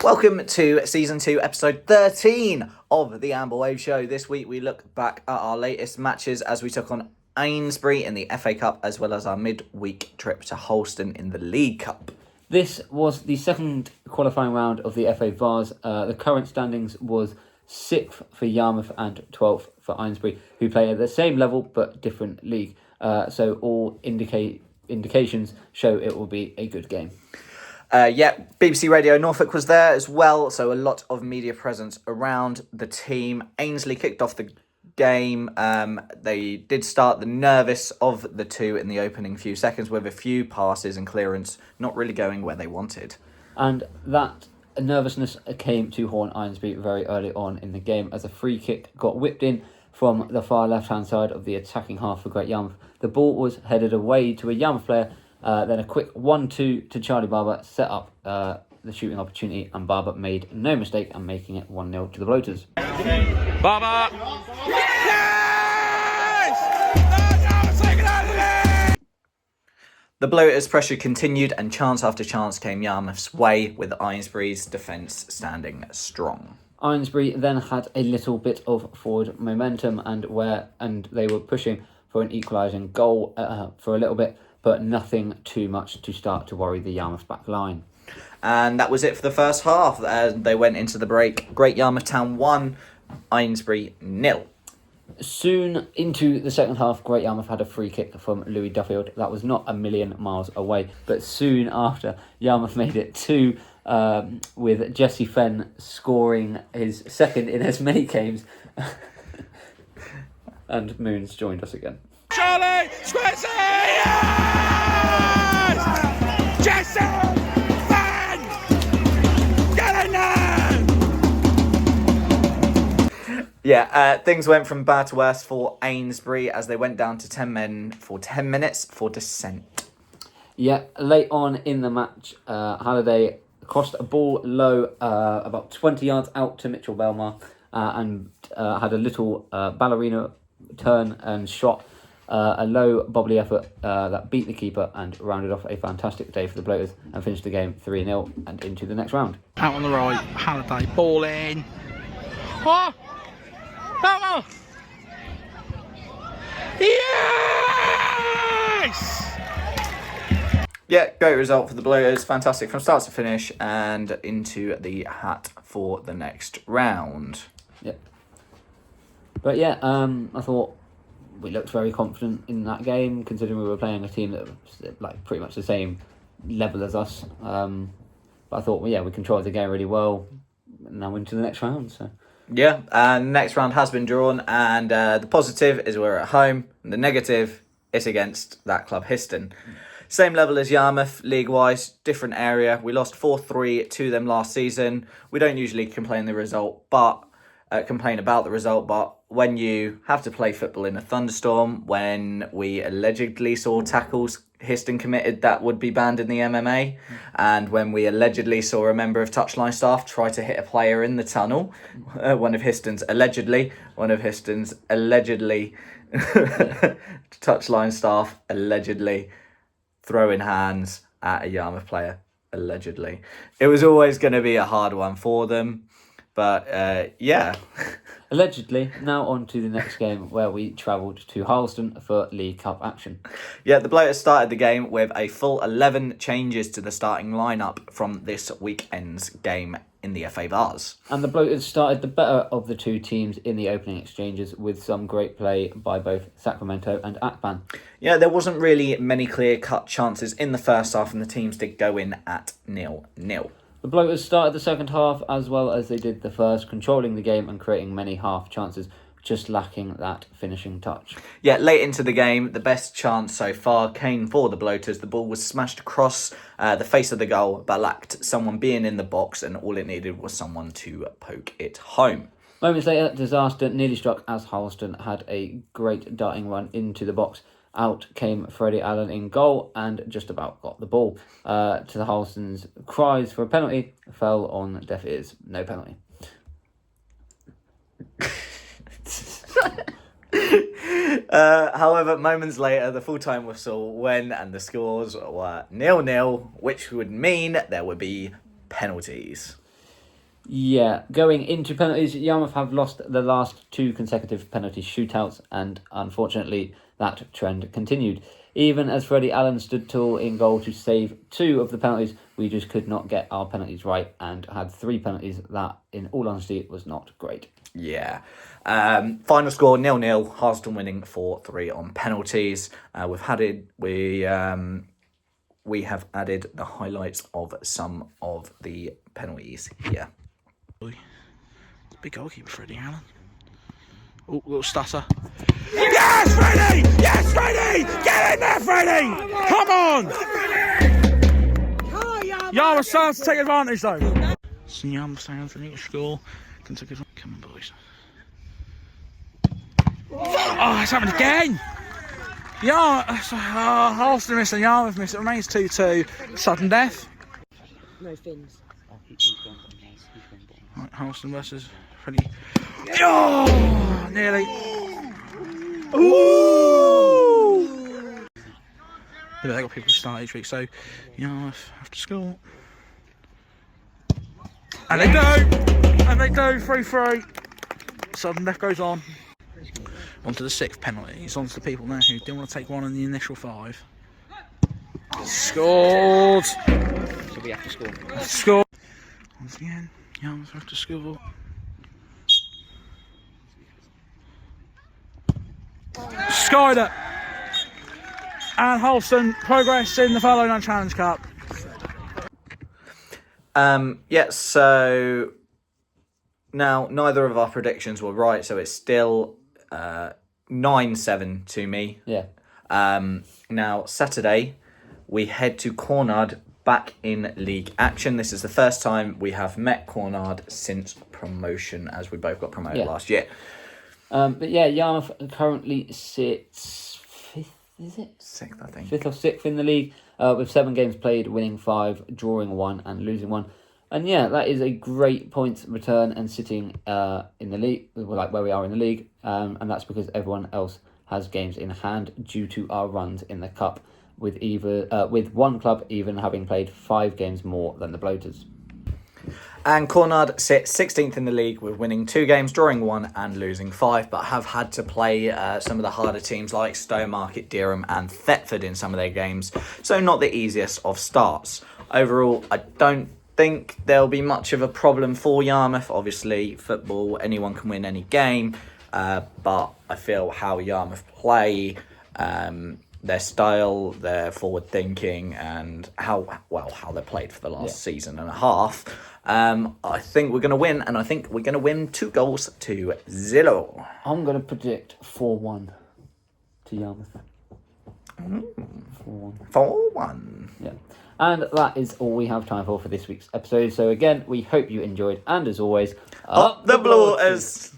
Welcome to Season 2, Episode 13 of the Amber Wave Show. This week we look back at our latest matches as we took on Ainsbury in the FA Cup, as well as our midweek trip to Holston in the League Cup. This was the second qualifying round of the FA Vase. The current standings was 6th for Yarmouth and 12th for Ainsbury, who play at the same level but different league. So all indications show it will be a good game. BBC Radio Norfolk was there as well, so a lot of media presence around the team. Ainsley kicked off the game. They did start the nervous of the two in the opening few seconds with a few passes and clearance not really going where they wanted. And that nervousness came to haunt Ainsbury very early on in the game as a free kick got whipped in from the far left-hand side of the attacking half for Great Yarmouth. The ball was headed away to a Yarmouth player. Then a quick 1-2 to Charlie Barber set up the shooting opportunity, and Barber made no mistake and making it 1-0 to the Bloaters. Barber! Yes! The Bloaters' pressure continued and chance after chance came Yarmouth's way, with Ainsbury's defence standing strong. Ainsbury then had a little bit of forward momentum and they were pushing for an equalising goal for a little bit, but nothing too much to start to worry the Yarmouth back line. And that was it for the first half. They went into the break. Great Yarmouth Town 1, Ainsbury 0. Soon into the second half, Great Yarmouth had a free kick from Louis Duffield. That was not a million miles away, but soon after, Yarmouth made it 2, with Jesse Fenn scoring his second in as many games. And Moons joined us again. Charlie! Squeezy! Yes! Jesse! Fan! Get in there! Yeah, things went from bad to worse for Ainsbury as they went down to 10 men for 10 minutes for dissent. Yeah, late on in the match, Halliday crossed a ball low about 20 yards out to Mitchell Belmar and had a little ballerina turn and shot. A low, bobbly effort that beat the keeper and rounded off a fantastic day for the Bloaters and finished the game 3-0 and into the next round. Out on the right, Halliday, ball in. Oh! Oh! Yes! Yeah, great result for the Bloaters. Fantastic from start to finish and into the hat for the next round. Yeah. But yeah, I thought we looked very confident in that game, considering we were playing a team that was like pretty much the same level as us. But I thought, well, yeah, we controlled the game really well. Now into the next round. So yeah, and the next round has been drawn, and the positive is we're at home, and the negative is against that club, Histon. Same level as Yarmouth, league-wise, different area. We lost 4-3 to them last season. We don't usually complain about the result, but when you have to play football in a thunderstorm, when we allegedly saw tackles Histon committed that would be banned in the MMA, and when we allegedly saw a member of touchline staff try to hit a player in the tunnel, one of Histon's allegedly touchline staff allegedly throwing hands at a Yarmouth player, allegedly. It was always going to be a hard one for them. But, yeah. allegedly, now on to the next game where we travelled to Harleston for League Cup action. Yeah, the Bloaters started the game with a full 11 changes to the starting lineup from this weekend's game in the FA Vase. And the Bloaters started the better of the two teams in the opening exchanges with some great play by both Sacramento and Akban. Yeah, there wasn't really many clear-cut chances in the first half and the teams did go in at 0-0. The Bloaters started the second half as well as they did the first, controlling the game and creating many half chances, just lacking that finishing touch. Yeah, late into the game, the best chance so far came for the Bloaters. The ball was smashed across the face of the goal, but lacked someone being in the box, and all it needed was someone to poke it home. Moments later, disaster nearly struck as Harleston had a great darting run into the box. Out came Freddie Allen in goal and just about got the ball. To the Harleston's cries for a penalty, fell on deaf ears. No penalty. However, moments later, the full-time whistle went and the scores were 0-0, which would mean there would be penalties. Yeah, going into penalties, Yarmouth have lost the last 2 consecutive penalty shootouts, and unfortunately that trend continued. Even as Freddie Allen stood tall in goal to save 2 of the penalties, we just could not get our penalties right and had 3 penalties that, in all honesty, was not great. Yeah. Final score 0-0. Harston winning 4-3 on penalties. We have added the highlights of some of the penalties here. Big goalkeeper, Freddie Allen. Oh, little stutter. Yes, Freddie! Yes, Freddie! Get in there, Freddie! Come on! Yarmouth starts to take advantage, though. So Yarmouth staying for a score. Can take advantage. Come on, boys. Oh, it's happened again! Halston missed and Yarmouth missed. It remains 2-2. Sudden death. No fins. Right, Halston versus Freddie. Oh, nearly. Ooh! Yeah, they got people to start each week, so Yarmouth have to score. And they do! And they do, 3-3. Sudden death goes on. On to the 6th penalty. It's on to the people now who didn't want to take one in the initial 5. Scored! So we have to score. Score! Once again, Yarmouth have to score. Scored it! And Halston progress in the Fallow Nine Challenge Cup. So now neither of our predictions were right, so it's still 9-7 to me. Yeah. Now Saturday we head to Cornard back in league action. This is the first time we have met Cornard since promotion, as we both got promoted last year. But yeah, Yarmouth currently sits 5th, is it? 6th, I think. 5th or 6th in the league, with 7 games played, winning 5, drawing 1 and losing 1. And yeah, that is a great points return and sitting in the league, like where we are in the league. And that's because everyone else has games in hand due to our runs in the cup, with one club even having played 5 games more than the Bloaters. And Cornard sit 16th in the league with winning 2 games, drawing 1 and losing 5, but have had to play some of the harder teams like Stowmarket, Dereham and Thetford in some of their games, so not the easiest of starts. Overall, I don't think there'll be much of a problem for Yarmouth. Obviously, football, anyone can win any game, but I feel how Yarmouth play, their style, their forward thinking, and how they played for the last season and a half. I think we're going to win, and I think we're going to win 2-0. I'm going to predict 4-1 to Yarmouth. 4-1. 4-1. Yeah. And that is all we have time for this week's episode. So again, we hope you enjoyed, and as always, Up the Bloaters!